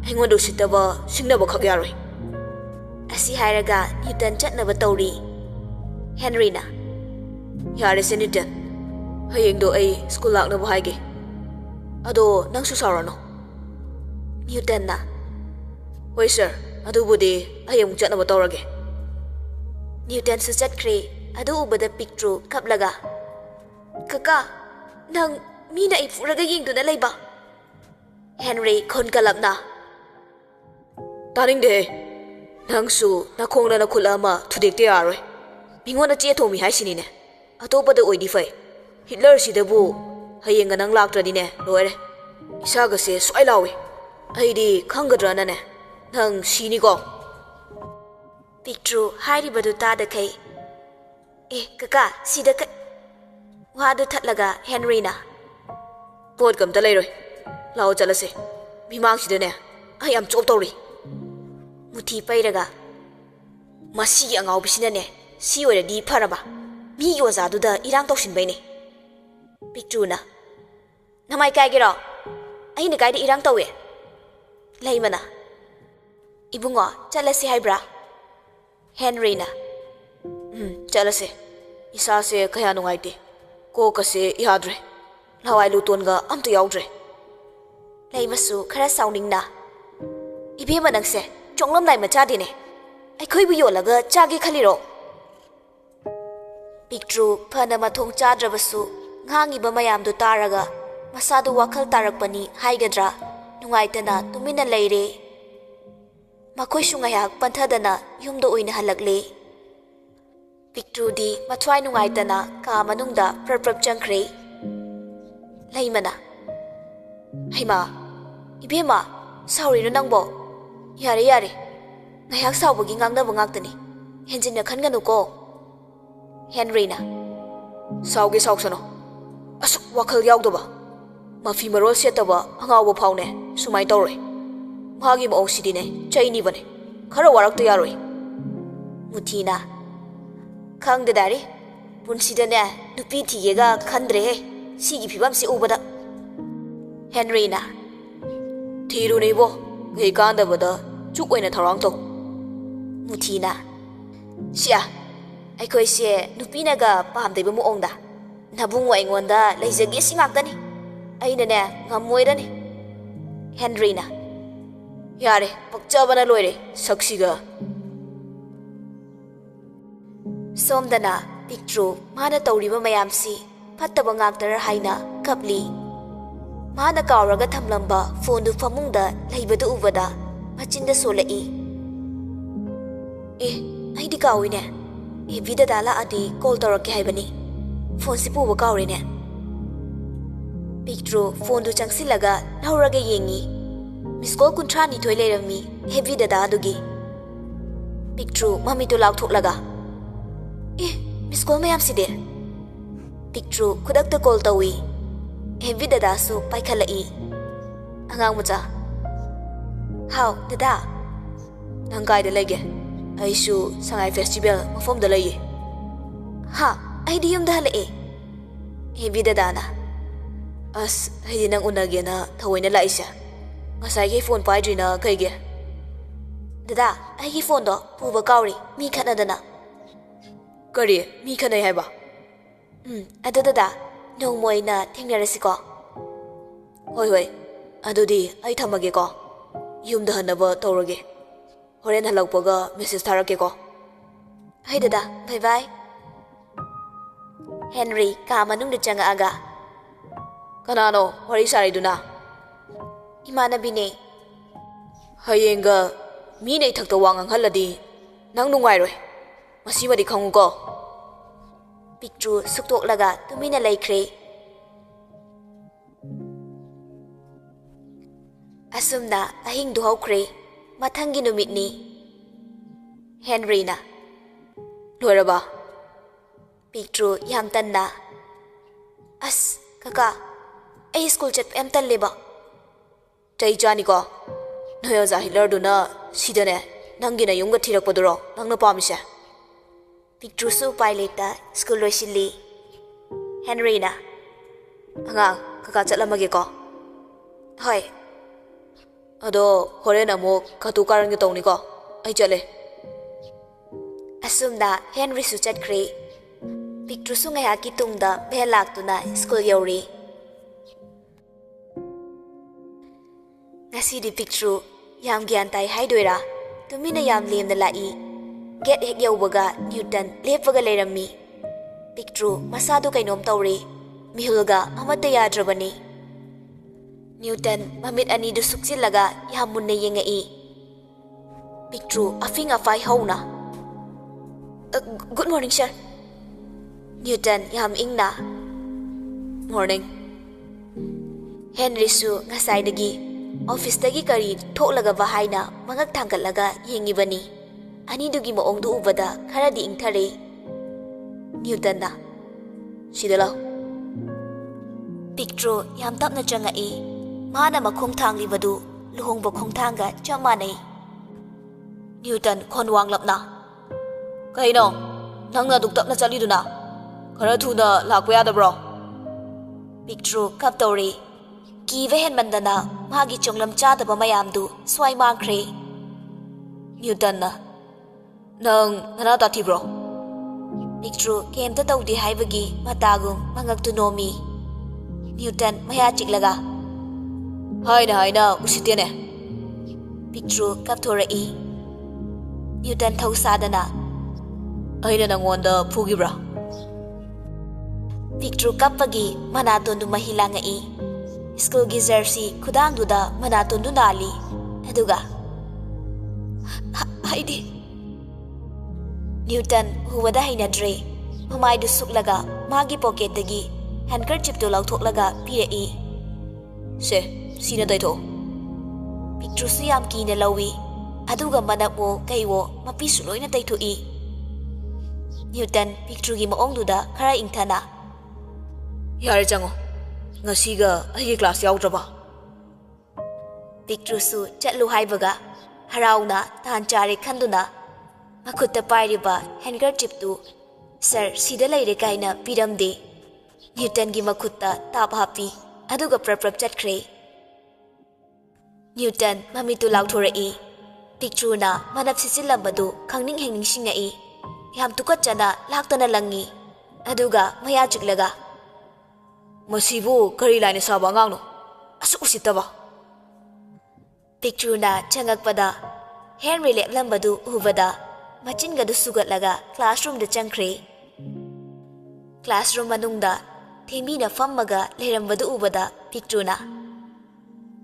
Hengodu sitaba singnaba khak yaroi. Asi hairaga Newton chatnaba tawri. Henry na. Yare se Newton. Hayeng do ai school lakna ba haige. Ado nang su sarano. Newton na. Oi sir, adu budi ayang chatnaba tawrage. Newton su chatkre adu ubada Pictru kaplaga. Kaka, nang mina ipuraga yengduna leiba. Henry khon kalapna. Taring de. Nang su nakongna na khulama thudekte aroi. Mingona che thomi haisini ne. Atopada oidi fai. Hitler sidabu hayenga nang laktradi ne loire. Isaga se swai lawi. Aidi khangadrana ne. Nang sini ko. Pictru hairibadu tada kai. Kaka sida ka. ꯋꯥꯗꯨ ꯊꯠꯂꯒ ꯍꯦꯟꯔꯤꯅ ꯄꯣꯠ ꯀꯝꯇ ꯂꯩꯔꯣꯏ ꯂꯥꯛꯑꯣ ꯆꯠꯂꯁꯦ ꯃꯤꯃꯥꯡꯁꯤꯗꯅꯦ ꯑꯩ ꯌꯥꯝ chop ꯇꯧꯔꯤ ꯃꯨꯊꯤ ꯄꯩꯔꯒ ꯃꯁꯤꯒꯤ ꯑꯉꯥꯎꯕꯤꯁꯤꯅꯅꯦ ꯁꯤ ꯑꯣꯏꯔꯗꯤ ꯐꯔꯕ ꯃꯤꯒꯤ ꯑꯣꯖꯥꯗꯨꯗ ꯏꯔꯥꯡ ꯇꯧꯁꯤꯟꯕꯩꯅꯦ ꯄꯤꯛꯇ꯭ꯔꯨꯅ ꯅꯃꯥꯏ ꯀꯥꯏꯒꯦꯔꯣ ꯑꯩꯅ ꯀꯥꯏꯗ ꯏꯔꯥꯡ ꯇꯧꯋꯦ ꯂꯩꯃꯅ ꯏꯕꯨꯡꯉꯣ ꯆꯠꯂꯁꯤ ꯍꯥꯏꯕ꯭ꯔꯥ ꯍꯦꯟꯔꯤꯅ ꯆꯠꯂꯁꯦ ꯏꯁꯥꯁꯦ ꯀꯌꯥ ꯅꯨꯡꯉꯥꯏꯇꯦ ꯀꯣꯛꯀꯁꯦ ꯌꯥꯗ꯭ꯔꯦ ꯂꯋꯥꯏ ꯂꯨꯇꯣꯟꯒ ꯑꯝꯇ ꯌꯥꯎꯗ꯭ꯔꯦ ꯂꯩꯃꯁꯨ ꯈꯔ ꯁꯥꯎꯅꯤꯡꯅ ꯏꯕꯦꯝꯃ ꯅꯪꯁꯦ ꯆꯣꯡꯂꯝꯗꯥꯏ ꯃꯆꯥꯗꯤꯅꯦ ꯑꯩꯈꯣꯏꯕꯨ ꯌꯣꯜꯂꯒ ꯆꯥꯒꯦ ꯈꯜꯂꯤꯔꯣ ꯄꯤꯛꯇ꯭ꯔꯨ ꯐꯅ ꯃꯊꯣꯡ ꯆꯥꯗ꯭ꯔꯕꯁꯨ ꯉꯥꯡꯉꯤꯕ ꯃꯌꯥꯝꯗꯨ ꯇꯥꯔꯒ ꯃꯁꯥꯗꯨ ꯋꯥꯈꯜ ꯇꯥꯔꯛꯄꯅꯤ ꯍꯥꯏꯒꯗ꯭ꯔꯥ ꯅꯨꯡꯉꯥꯏꯇꯅ ꯇꯨꯃꯤꯟꯅ ꯂꯩꯔꯦ ꯃꯈꯣꯏꯁꯨ ꯉꯥꯏꯍꯥꯛ ꯄꯟꯊꯗꯅ ꯌꯨꯝꯗ ꯑꯣꯏꯅ ꯍꯜꯂꯛꯂꯦ ꯄꯤꯛꯇ꯭ꯔꯨꯗꯤ ꯃꯊ꯭ꯋꯥꯏ ꯅꯨꯡꯉꯥꯏꯇꯅ ꯀꯥ ꯃꯅꯨꯡꯗ ꯄ꯭ꯔꯞ ꯆꯪꯈ꯭ꯔꯦ ꯂꯩꯃꯅ ꯍꯩꯃꯥ ꯏꯕꯦꯝꯃ ꯁꯥꯎꯔꯤꯅꯣ ꯅꯪꯕꯣ ꯌꯥꯔꯦ ꯌꯥꯔꯦ ꯉꯥꯏꯍꯥꯛ ꯁꯥꯎꯕꯒꯤ ꯉꯥꯡꯅꯕ ꯉꯥꯛꯇꯅꯤ ꯍꯦꯟꯖꯤꯟꯅ ꯈꯟꯒꯅꯨꯀꯣ ꯍꯦꯟꯔꯤꯅ ꯁꯥꯎꯒꯦ ꯁꯥꯎꯁꯅꯣ ꯑꯁꯨꯛ ꯋꯥꯈꯜ ꯌꯥꯎꯗꯕ ꯃꯐꯤ ꯃꯔꯣꯜ ꯁꯦꯠꯇꯕ ꯑꯉꯥꯎꯕ ꯐꯥꯎꯅꯦ ꯁꯨꯃꯥꯏꯅ ꯇꯧꯔꯣꯏ ꯃꯥꯒꯤ ꯃꯑꯣꯡꯁꯤꯗꯤꯅꯦ ꯆꯩꯅꯤꯕꯅꯦ ꯈꯔ ꯋꯥꯔꯛꯇ ꯌꯥꯔꯣꯏ ꯃꯨꯊꯤꯅ ꯈꯪꯗꯦꯗꯥꯔꯤ ꯄꯨꯟꯁꯤꯗꯅꯦ ꯅꯨꯄꯤ ꯊꯤꯒꯦꯒ ꯈꯟꯗ꯭ꯔꯦꯍꯦ ꯁꯤꯒꯤ ꯐꯤꯕꯝꯁꯤ ꯎꯕꯗ ꯍꯦꯟꯔꯤꯅ ꯊꯤꯔꯨꯅꯦ ꯏꯕꯣ ꯀꯩ ꯀꯥꯟꯗꯕꯗ ꯆꯨꯛ ꯑꯣꯏꯅ ꯊꯧꯔꯥꯡ ꯇꯧ ꯃꯨꯊꯤꯅ ꯁꯤꯌꯥ ꯑꯩꯈꯣꯏꯁꯦ ꯅꯨꯄꯤꯅꯒ ꯄꯥꯝꯗꯩꯕ ꯃꯑꯣꯡꯗ ꯅꯕꯨꯡꯉꯣ ꯑꯩꯉꯣꯟꯗ ꯂꯩꯖꯒꯦ ꯁꯤ ꯉꯥꯛꯇꯅꯤ ꯑꯩꯅꯅꯦ ꯉꯝꯃꯣꯏꯔꯅꯤ ꯍꯦꯟꯔꯤꯅ ꯌꯥꯔꯦ ꯄꯛꯆꯕꯅ ꯂꯣꯏꯔꯦ ꯁꯛꯁꯤꯒ ꯁꯣꯝꯗꯅ ꯄꯤꯛꯇ꯭ꯔꯨ ꯃꯥꯅ ꯇꯧꯔꯤꯕ ꯃꯌꯥꯝꯁꯤ ꯐꯠꯇꯕ ꯉꯥꯛꯇꯔ ꯍꯥꯏꯅ ꯀꯞꯂꯤ ꯃꯥꯅ ꯀꯥꯎꯔꯒ ꯊꯝꯂꯝꯕ ꯐꯣꯟꯗꯨ ꯐꯃꯨꯡꯗ ꯂꯩꯕꯗꯨ ꯎꯕꯗ ꯃꯆꯤꯟꯗ ꯁꯣꯜꯂꯛꯏ ꯑꯩꯗꯤ ꯀꯥꯎꯏꯅꯦ ꯑꯦꯕꯤ ꯗꯗꯥ ꯂꯥꯛꯑꯗꯤ ꯀꯣꯜ ꯇꯧꯔꯛꯀꯦ ꯍꯥꯏꯕꯅꯤ ꯐꯣꯟꯁꯤ ꯄꯨꯕ ꯀꯥꯎꯔꯦꯅꯦ ꯄꯤꯛꯇ꯭ꯔꯨ ꯐꯣꯟꯗꯨ ꯆꯪꯁꯤꯜꯂꯒ ꯂꯧꯔꯒ ꯌꯦꯡꯉꯤ ꯃꯤꯁꯀꯣꯜ 32 ꯂꯩꯔꯝꯃꯤ ꯑꯦꯕꯤ ꯗꯗꯥ ꯑꯗꯨꯒꯤ ꯄꯤꯛꯇ꯭ꯔꯨ ꯃꯃꯤꯠꯇꯨ ꯂꯥꯎꯊꯣꯛꯂꯒ ꯃꯤꯁꯀꯣꯜ ꯃꯌꯥꯝꯁꯤꯗꯤ ꯄꯤꯛꯇ꯭ꯔꯨ ꯈꯨꯗꯛꯇ ꯀꯣꯜ ꯇꯧꯏ ꯑꯦꯕꯤ ꯗꯗꯥꯁꯨ ꯄꯥꯏꯈꯠꯂꯛꯏ ꯑꯉꯥꯡ ꯃꯆꯥ ꯍꯥꯎ ꯗꯗꯥ ꯅꯪ ꯀꯥꯏꯗ ꯂꯩꯒꯦ ꯑꯩꯁꯨ ꯁꯉꯥꯏ ꯐꯦꯁꯇꯤꯚꯦꯜ ꯃꯐꯝꯗ ꯂꯩꯌꯦ ꯍꯥ ꯑꯩꯗꯤ ꯌꯨꯝꯗ ꯍꯜꯂꯛꯑꯦ ꯑꯦꯕꯤ ꯗꯗꯥꯅ ꯑꯁ ꯑꯩꯗꯤ ꯅꯪ ꯎꯅꯒꯦꯅ ꯊꯑꯣꯏꯅ ꯂꯥꯛꯏꯁꯦ ꯉꯁꯥꯏꯒꯤ ꯐꯣꯟ ꯄꯥꯏꯗ꯭ꯔꯤꯅ ꯀꯩꯒꯤ ꯗꯗꯥ ꯑꯩꯒꯤ ꯐꯣꯟꯗꯣ ꯄꯨꯕ ꯀꯥꯎꯔꯤ ꯃꯤ ꯈꯠꯅꯗꯅ ꯀꯔꯤ ꯃꯤ ꯈꯠꯅꯩ ꯍꯥꯏꯕ ꯑꯗꯨ ꯗꯗꯥ ꯅꯣꯡꯃ ꯑꯣꯏꯅ ꯊꯦꯡꯅꯔꯁꯤꯀꯣ ꯍꯣꯏ ꯑꯗꯨꯗꯤ ꯑꯩ ꯊꯝꯃꯒꯦꯀꯣ ꯌꯨꯝꯗ ꯍꯟꯅꯕ ꯇꯧꯔꯒꯦ ꯍꯣꯔꯦꯟ ꯍꯜꯂꯛꯄꯒ ꯃꯦꯁꯦꯖ ꯊꯥꯔꯛꯀꯦꯀꯣ ꯍꯣꯏ ꯗꯗꯥ ꯕꯥꯏ ꯕꯥꯏ ꯍꯦꯟꯔꯤ ꯀꯥ ꯃꯅꯨꯡꯗ ꯆꯪꯉꯛꯑꯒ ꯀꯅꯥꯅꯣ ꯋꯥꯔꯤ ꯁꯥꯔꯤꯗꯨꯅ ꯏꯃꯥꯟꯅꯕꯤꯅꯦ ꯍꯌꯦꯡꯒ ꯃꯤꯅ ꯏꯊꯛꯇ ꯋꯥ ꯉꯥꯡꯍꯜꯂꯗꯤ ꯅꯪ ꯅꯨꯡꯉꯥꯏꯔꯣꯏ ꯃꯁꯤꯃꯗꯤ ꯈꯪꯉꯨꯀꯣ ꯄꯤꯛꯇ꯭ꯔꯨ ꯁꯨꯛꯇꯣꯛꯂꯒ ꯇꯨꯃꯤꯟꯅ ꯂꯩꯈ꯭ꯔꯦ ꯑꯁꯨꯝꯅ ꯑꯍꯤꯡꯗꯨ ꯍꯧꯈ꯭ꯔꯦ ꯃꯊꯪꯒꯤ ꯅꯨꯃꯤꯠꯅꯤ ꯍꯦꯟꯔꯤꯅ ꯂꯣꯏꯔꯕ ꯄꯤꯛꯇ꯭ꯔꯨ ꯌꯥꯝ ꯇꯟꯅ ꯑꯁ ꯀꯀꯥ ꯑꯩ ꯁ꯭ꯀꯨꯜ ꯆꯠꯄ ꯌꯥꯝ ꯇꯜꯂꯦꯕ ꯆꯩ ꯆꯥꯅꯤꯀꯣ ꯅꯣꯏ ꯑꯣꯖꯥ ꯍꯤꯠꯂꯔꯗꯨꯅ ꯁꯤꯗꯅꯦ ꯅꯪꯒꯤ ꯅꯌꯨꯝꯒ ꯊꯤꯔꯛꯄꯗꯨꯔꯣ ꯅꯪꯅ ꯄꯥꯝꯃꯤꯁꯦ ꯄꯤꯛꯇ꯭ꯔꯨꯁꯨ ꯎꯄꯥꯏ ꯂꯩꯇ ꯁ꯭ꯀꯨꯜ ꯂꯣꯏꯁꯤꯜꯂꯤ ꯍꯦꯟꯔꯤꯅ ꯑꯉꯥꯡ ꯀꯀꯥ ꯆꯠꯂꯝꯃꯒꯦꯀꯣ ꯍꯣꯏ ꯑꯗꯣ ꯍꯣꯔꯦꯟ ꯑꯃꯨꯛ ꯀꯇꯨ ꯀꯥꯔꯟꯒ ꯇꯧꯅꯤꯀꯣ ꯑꯩ ꯆꯠꯂꯦ ꯑꯁꯨꯝꯅ ꯍꯦꯟꯔꯤꯁꯨ ꯆꯠꯈ꯭ꯔꯦ ꯄꯤꯛꯇ꯭ꯔꯨꯁꯨ ꯉꯥꯏꯍꯥꯛꯀꯤ ꯇꯨꯡꯗ ꯚꯦꯟ ꯂꯥꯛꯇꯨꯅ ꯁ꯭ꯀꯨꯜ ꯌꯧꯔꯤ ꯉꯁꯤꯗꯤ ꯄꯤꯛꯇ꯭ꯔꯨ ꯌꯥꯝ ꯒ꯭ꯌꯥꯟ ꯇꯥꯏ ꯍꯥꯏꯗꯣꯏꯔꯥ ꯇꯨꯃꯤꯟꯅ ꯌꯥꯝ ꯂꯦꯝꯅ ꯂꯥꯛꯏ ꯒꯦꯠ ꯍꯦꯛ ꯌꯧꯕꯒ ꯅ꯭ꯌꯨꯇꯟ ꯂꯦꯞꯄꯒ ꯂꯩꯔꯝꯃꯤ ꯄꯤꯛꯇ꯭ꯔꯨ ꯃꯁꯥꯗꯨ ꯀꯩꯅꯣꯝ ꯇꯧꯔꯦ ꯃꯤꯍꯨꯜꯒ ꯑꯃꯠꯇ ꯌꯥꯗ꯭ꯔꯕꯅꯤ ꯅ꯭ꯌꯨꯇꯟ ꯃꯃꯤꯠ ꯑꯅꯤꯗꯨ ꯁꯨꯛꯆꯤꯜꯂꯒ ꯌꯥꯝ ꯃꯨꯟꯅ ꯌꯦꯡꯉꯛꯏ ꯄꯤꯛꯇ꯭ꯔꯨ ꯑꯐꯤꯡ ꯑꯐꯥꯏ ꯍꯧꯅ ꯒꯨꯗ ꯃꯣꯔꯅꯤꯡ ꯁꯔ ꯅ꯭ꯌꯨꯇꯟ ꯌꯥꯝ ꯏꯪꯅ ꯃꯣꯔꯅꯤꯡ ꯍꯦꯟꯔꯤꯁꯨ ꯉꯁꯥꯏꯗꯒꯤ ꯑꯣꯐꯤꯁꯇꯒꯤ ꯀꯔꯤ ꯊꯣꯛꯂꯒꯕ ꯍꯥꯏꯅ ꯃꯉꯛ ꯊꯥꯡꯒꯠꯂꯒ ꯌꯦꯡꯉꯤꯕꯅꯤ ꯑꯅꯤꯗꯨꯒꯤ ꯃꯑꯣꯡꯗꯨ ꯎꯕꯗ ꯈꯔꯗꯤ ꯏꯪꯊꯔꯦ ꯅ꯭ꯌꯨꯇꯟꯅ ꯁꯤꯗ ꯂꯥꯎ ꯄꯤꯛꯇ꯭ꯔꯨ ꯌꯥꯝ ꯇꯞꯅ ꯆꯪꯉꯛꯏ ꯃꯥꯅ ꯃꯈꯣꯡ ꯊꯥꯡꯂꯤꯕꯗꯨ ꯂꯨꯍꯣꯡꯕ ꯈꯣꯡꯊꯥꯡꯒ ꯆꯞ ꯃꯥꯟꯅꯩ ꯅ꯭ꯌꯨꯇꯟ ꯈꯣꯟ ꯋꯥꯡꯂꯞꯅ ꯀꯩꯅꯣ ꯅꯪꯅ ꯑꯗꯨꯛ ꯇꯞꯅ ꯆꯠꯂꯤꯗꯨꯅ ꯈꯔ ꯊꯨꯅ ꯂꯥꯛꯄ ꯌꯥꯗꯕ꯭ꯔꯣ ꯄꯤꯛꯇ꯭ꯔꯨ ꯀꯞꯇꯧꯔꯤ ꯀꯤꯕ ꯍꯦꯟꯃꯟꯗꯅ ꯃꯥꯒꯤ ꯆꯣꯡꯂꯝ ꯆꯥꯗꯕ ꯃꯌꯥꯝꯗꯨ ꯁ꯭ꯋꯥꯏ ꯃꯥꯡꯈ꯭ꯔꯦ ꯅ꯭ꯌꯨꯇꯟꯅ ꯅꯪ ꯅꯅꯥ ꯇꯥꯊꯤꯕ꯭ꯔꯣ ꯄꯤꯛꯇ꯭ꯔꯨ ꯀꯩꯝꯇ ꯇꯧꯗꯦ ꯍꯥꯏꯕꯒꯤ ꯃꯇꯥꯒꯨꯝ ꯃꯉꯛꯇꯨ ꯅꯣꯝꯃꯤ ꯅ꯭ꯌꯨꯇꯟ ꯃꯌꯥ ꯆꯤꯛꯂꯒ ꯍꯥꯏꯅ ꯍꯥꯏꯅ ꯎꯁꯤꯠꯇꯦꯅꯦ ꯄꯤꯛꯇ꯭ꯔꯨ ꯀꯞꯊꯣꯔꯛꯏ ꯅ꯭ꯌꯨꯇꯟ ꯊꯧꯁꯥꯗꯅ ꯑꯩꯅ ꯅꯪꯉꯣꯟꯗ ꯐꯨꯈꯤꯕ꯭ꯔꯥ ꯄꯤꯛꯇ꯭ꯔꯨ ꯀꯞꯄꯒꯤ ꯃꯅꯥꯇꯣꯟꯗꯨ ꯃꯍꯤ ꯂꯥꯡꯉꯛꯏ ꯁ꯭ꯀꯨꯜꯒꯤ ꯖꯔꯁꯤ ꯈꯨꯗꯥꯡꯗꯨꯗ ꯃꯅꯥꯇꯣꯟꯗꯨ ꯅꯥꯜꯂꯤ ꯑꯗꯨꯒ ꯍꯥꯏꯗꯤ ꯅ꯭ꯌꯨꯇꯟ ꯎꯕꯗ ꯍꯩꯅꯗ꯭ꯔꯦ ꯃꯃꯥꯏꯗꯨ ꯁꯨꯛꯂꯒ ꯃꯥꯒꯤ ꯄꯣꯀꯦꯠꯇꯒꯤ ꯍꯦꯟꯀꯔꯆꯤꯞꯇꯨ ꯂꯧꯊꯣꯛꯂꯒ ꯄꯤꯔꯛꯏ ꯁꯦ ꯁꯤꯅ ꯇꯩꯊꯣꯛꯑꯣ ꯄꯤꯛꯇ꯭ꯔꯨꯁꯨ ꯌꯥꯝ ꯀꯤꯅ ꯂꯧꯏ ꯑꯗꯨꯒ ꯃꯅꯞꯋꯣ ꯀꯩꯋꯣ ꯃꯄꯤꯁꯨ ꯂꯣꯏꯅ ꯇꯩꯊꯣꯛꯏ ꯅ꯭ꯌꯨꯇꯟ ꯄꯤꯛꯇ꯭ꯔꯨꯒꯤ ꯃꯑꯣꯡꯗꯨꯗ ꯈꯔ ꯏꯪꯊꯅ ꯌꯥꯔꯦ ꯆꯪꯉꯣ ꯉꯁꯤꯒ ꯑꯩꯒꯤ ꯀ꯭ꯂꯥꯁ ꯌꯥꯎꯗ꯭ꯔꯕ ꯄꯤꯛꯇ꯭ꯔꯨꯁꯨ ꯆꯠꯂꯨ ꯍꯥꯏꯕꯒ ꯍꯔꯥꯎꯅ ꯇꯥꯟ ꯆꯥꯔꯦ ꯈꯟꯗꯨꯅ ꯃꯈꯨꯠꯇ ꯄꯥꯏꯔꯤꯕ ꯍꯦꯟꯀꯔꯆꯤꯞꯇꯨ ꯁꯔ ꯁꯤꯗ ꯂꯩꯔꯦ ꯀꯥꯏꯅ ꯄꯤꯔꯝꯗꯦ ꯅ꯭ꯌꯨꯇꯟꯒꯤ ꯃꯈꯨꯠꯇ ꯇꯥꯞ ꯍꯥꯞꯄꯤ ꯑꯗꯨꯒ ꯄ꯭ꯔꯞ ꯆꯠꯈ꯭ꯔꯦ ꯅ꯭ꯌꯨꯇꯟ ꯃꯃꯤꯠꯇꯨ ꯂꯥꯎꯊꯣꯔꯛꯏ ꯄꯤꯛꯇ꯭ꯔꯨꯅ ꯃꯅꯞ ꯁꯤꯠꯆꯤꯜꯂꯝꯕꯗꯨ ꯈꯪꯅꯤꯡ ꯍꯦꯛ ꯅꯤꯡꯁꯤꯡꯉꯛꯏ ꯌꯥꯝ ꯇꯨꯀꯠꯆꯅ ꯂꯥꯛꯇꯅ ꯂꯪꯉꯤ ꯑꯗꯨꯒ ꯃꯌꯥ ꯆꯤꯛꯂꯒ ꯃꯁꯤꯕꯨ ꯀꯔꯤ ꯂꯥꯏꯅ ꯁꯥꯕ ꯑꯉꯥꯡꯅꯣ ꯑꯁꯨꯛ ꯎꯁꯤꯠꯇꯕ ꯄꯤꯛꯇ꯭ꯔꯨꯅ ꯆꯪꯉꯛꯄꯗ ꯍꯦꯟꯔꯤ ꯂꯦꯞꯂꯝꯕꯗꯨ ꯎꯕꯗ ꯃꯆꯤꯟꯒꯗꯨ ꯁꯨꯒꯠꯂꯒ ꯀ꯭ꯂꯥꯁꯔꯨꯝꯗ ꯆꯪꯈ꯭ꯔꯦ ꯀ꯭ꯂꯥꯁꯔꯨꯝ ꯃꯅꯨꯡꯗ ꯊꯦꯝꯕꯤꯅ ꯐꯝꯃꯒ ꯂꯩꯔꯝꯕꯗꯨ ꯎꯕꯗ ꯄꯤꯛꯇ꯭ꯔꯨꯅ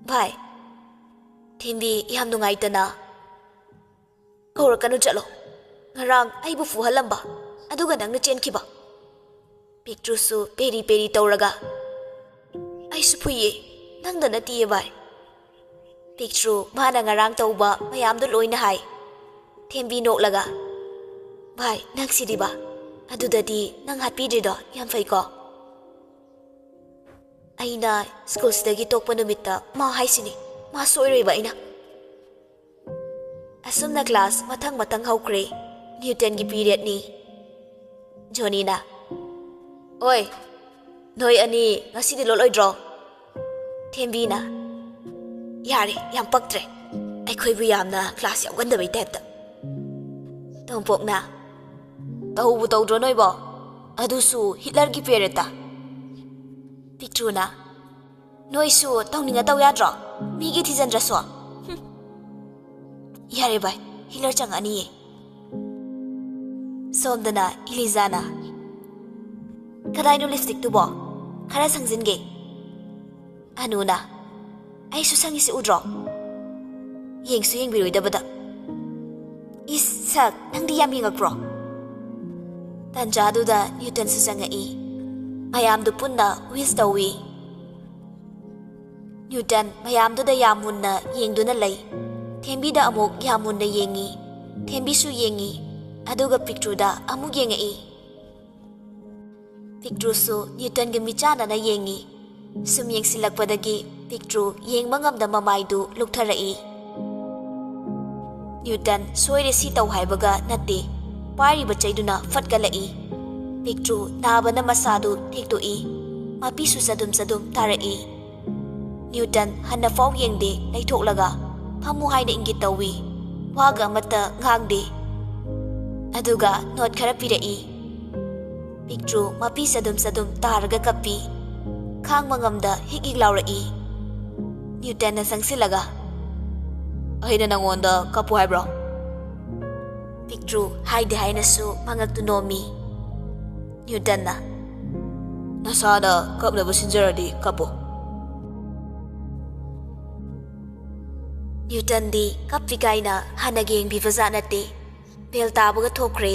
ꯚꯥꯏ ꯊꯦꯝꯕꯤ ꯌꯥꯝ ꯅꯨꯡꯉꯥꯏꯇꯅ ꯀꯧꯔꯛꯀꯅꯨ ꯆꯠꯂꯣ ꯉꯔꯥꯡ ꯑꯩꯕꯨ ꯐꯨꯍꯜꯂꯝꯕ ꯑꯗꯨꯒ ꯅꯪꯅ ꯆꯦꯟꯈꯤꯕ ꯄꯤꯛꯇ꯭ꯔꯨꯁꯨ ꯄꯦꯔꯤ ꯄꯦꯔꯤ ꯇꯧꯔꯒ ꯑꯩꯁꯨ ꯐꯨꯏꯌꯦ ꯅꯪꯗ ꯅꯠꯇꯤꯌꯦ ꯚꯥꯏ ꯄꯤꯛꯇ꯭ꯔꯨ ꯃꯥꯅ ꯉꯔꯥꯡ ꯇꯧꯕ ꯃꯌꯥꯝꯗꯨ ꯂꯣꯏꯅ ꯍꯥꯏ ꯊꯦꯝꯕꯤ ꯅꯣꯛꯂꯒ ꯚꯥꯏ ꯅꯪꯁꯤꯗꯤꯕ ꯑꯗꯨꯗꯗꯤ ꯅꯪ ꯍꯥꯠꯄꯤꯗ꯭ꯔꯤꯗꯣ ꯌꯥꯝ ꯐꯩꯀꯣ ꯑꯩꯅ ꯁ꯭ꯀꯨꯜꯁꯤꯗꯒꯤ ꯇꯣꯛꯄ ꯅꯨꯃꯤꯠꯇ ꯃꯥ ꯍꯥꯏꯁꯤꯅꯤ ꯃꯥ ꯁꯣꯏꯔꯣꯏꯕ ꯑꯩꯅ ꯑꯁꯨꯝꯅ ꯀ꯭ꯂꯥꯁ ꯃꯊꯪ ꯃꯊꯪ ꯍꯧꯈ꯭ꯔꯦ ꯅ꯭ꯌꯨꯇꯟꯒꯤ ꯄꯤꯔꯤꯌꯠꯅꯤ ꯖꯣꯅꯤꯅ ꯑꯣꯏ ꯅꯣꯏ ꯑꯅꯤ ꯉꯁꯤꯗꯤ ꯂꯣꯠꯂꯣꯏꯗ꯭ꯔꯣ ꯊꯦꯝꯕꯤꯅ ꯌꯥꯔꯦ ꯌꯥꯝ ꯄꯛꯇ꯭ꯔꯦ ꯑꯩꯈꯣꯏꯕꯨ ꯌꯥꯝꯅ ꯀ꯭ꯂꯥꯁ ꯌꯥꯎꯒꯟꯗꯕꯩ ꯇꯥꯏꯞꯇ ꯇꯣꯝꯄꯣꯛꯅ ꯇꯧꯕꯨ ꯇꯧꯗ꯭ꯔꯣ ꯅꯣꯏꯕꯣ ꯑꯗꯨꯁꯨ ꯍꯤꯠꯂꯔꯒꯤ ꯄꯦꯔꯦꯠꯇ ꯄꯤꯛꯇ꯭ꯔꯨꯅ ꯅꯣꯏꯁꯨ ꯇꯧꯅꯤꯡꯉ ꯇꯧ ꯌꯥꯗ꯭ꯔꯣ ꯃꯤꯒꯤ ꯊꯤꯖꯤꯟꯗ꯭ꯔꯁꯨ ꯌꯥꯔꯦ ꯚꯥꯏ ꯍꯤꯠꯂꯔ ꯆꯪꯉꯛꯑꯅꯤꯌꯦ ꯁꯣꯝꯗꯅ ꯏꯂꯤꯖꯥꯅ ꯀꯗꯥꯏꯅꯣ ꯂꯤꯞꯁꯇꯤꯛꯇꯨꯕꯣ ꯈꯔ ꯁꯪꯖꯤꯟꯒꯦ ꯑꯅꯨꯅ ꯑꯩꯁꯨ ꯁꯪꯉꯤꯁꯤ ꯎꯗ꯭ꯔꯣ ꯌꯦꯡꯁꯨ ꯌꯦꯡꯕꯤꯔꯣꯏꯗꯕꯗ ꯏꯁ ꯁꯛ ꯅꯪꯗꯤ ꯌꯥꯝ ꯌꯦꯡꯉꯛꯄ꯭ꯔꯣ ꯇꯟꯖꯥꯗꯨꯗ ꯅ꯭ꯌꯨꯇꯟꯁꯨ ꯆꯪꯉꯛꯏ ꯃꯌꯥꯝꯗꯨ ꯄꯨꯟꯅ ꯋꯤꯁ ꯇꯧꯏ ꯅ꯭ꯌꯨꯇꯟ ꯃꯌꯥꯝꯗꯨꯗ ꯌꯥꯝ ꯃꯨꯟꯅ ꯌꯦꯡꯗꯨꯅ ꯂꯩ ꯊꯦꯝꯕꯤꯗ ꯑꯃꯨꯛ ꯌꯥꯝ ꯃꯨꯟꯅ ꯌꯦꯡꯉꯤ ꯊꯦꯝꯕꯤꯁꯨ ꯌꯦꯡꯉꯤ ꯑꯗꯨꯒ ꯄꯤꯛꯇ꯭ꯔꯨꯗ ꯑꯃꯨꯛ ꯌꯦꯡꯉꯛꯏ ꯄꯤꯛꯇ꯭ꯔꯨꯁꯨ ꯅ꯭ꯌꯨꯇꯟꯒ ꯃꯤꯆꯥꯟꯅꯅ ꯌꯦꯡꯉꯤ ꯁꯨꯝ ꯌꯦꯡꯁꯤꯜꯂꯛꯄꯗꯒꯤ ꯄꯤꯛꯇ꯭ꯔꯨ ꯌꯦꯡꯕ ꯉꯝꯗꯕ ꯃꯃꯥꯏꯗꯨ ꯂꯨꯛꯊꯔꯛꯏ ꯅ꯭ꯌꯨꯇꯟ ꯁꯣꯏꯔꯦ ꯁꯤ ꯇꯧ ꯍꯥꯏꯕꯒ ꯅꯠꯇꯦ ꯄꯥꯏꯔꯤꯕ ꯆꯩꯗꯨꯅ ꯐꯠꯀꯠꯂꯛꯏ ꯄꯤꯛꯇ꯭ꯔꯨ ꯅꯥꯕꯅ ꯃꯁꯥꯗꯨ ꯊꯦꯛꯇꯣꯛꯏ ꯃꯄꯤꯁꯨ ꯆꯗꯨꯝ ꯇꯥꯔꯛꯏ ꯅ꯭ꯌꯨꯇꯟ ꯍꯟꯅ ꯐꯥꯎ ꯌꯦꯡꯗꯦ ꯂꯩꯊꯣꯛꯂꯒ ꯐꯝꯃꯨ ꯍꯥꯏꯅ ꯏꯪꯒꯤꯠ ꯇꯧꯏ ꯋꯥꯒ ꯑꯃꯠꯇ ꯉꯥꯡꯗꯦ ꯑꯗꯨꯒ ꯅꯣꯠ ꯈꯔ ꯄꯤꯔꯛꯏ ꯄꯤꯛꯇ꯭ꯔꯨ ꯃꯄꯤ ꯆꯗꯨꯝ ꯇꯥꯔꯒ ꯀꯞꯄꯤ ꯈꯥꯡꯕ ꯉꯝꯗ ꯍꯤꯛ ꯍꯤꯛ ꯂꯥꯎꯔꯛꯏ ꯅ꯭ꯌꯨꯇꯟꯅ ꯆꯪꯁꯤꯜꯂꯒ ꯑꯩꯅ ꯅꯪꯉꯣꯟꯗ ꯀꯞꯄꯨ ꯍꯥꯏꯕ꯭ꯔꯣ ꯄꯤꯛꯇ꯭ꯔꯨ ꯍꯥꯏꯗꯦ ꯍꯥꯏꯅꯁꯨ ꯃꯉꯛꯇꯨ ꯅꯣꯝꯃꯤ ꯅ꯭ꯌꯨꯇꯟꯅ ꯅꯁꯥꯅ ꯀꯞꯅꯕ ꯁꯤꯟꯖꯔꯗꯤ ꯀꯞꯄꯨ ꯅ꯭ꯌꯨꯇꯟꯗꯤ ꯀꯞꯄꯤ ꯀꯥꯏꯅ ꯍꯥꯟꯅꯒ ꯌꯦꯡꯕꯤꯕꯖꯥꯠ ꯅꯠꯇꯦ ꯕꯦꯜ ꯇꯥꯕꯒ ꯊꯣꯛꯈ꯭ꯔꯦ